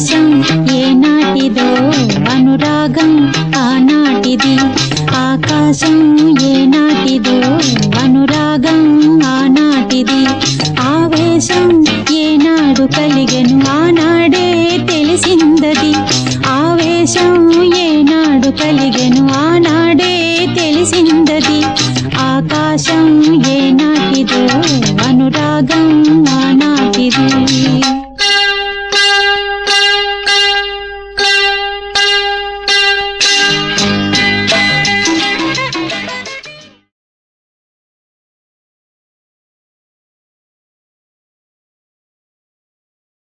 ఆకాశం ఏనాటిదో అనురాగం ఆనాటిది ఆకాశం ఏనాటిదో అనురాగం ఆనాటిది ఆవేశం ఏనాడు కలిగెను ఆనాడే తెలిసిందది ఆవేశం ఏనాడు కలిగెను ఆనాడే తెలిసిందది ఆకాశం ఏనాటిదో అనురాగం ఆనాటిది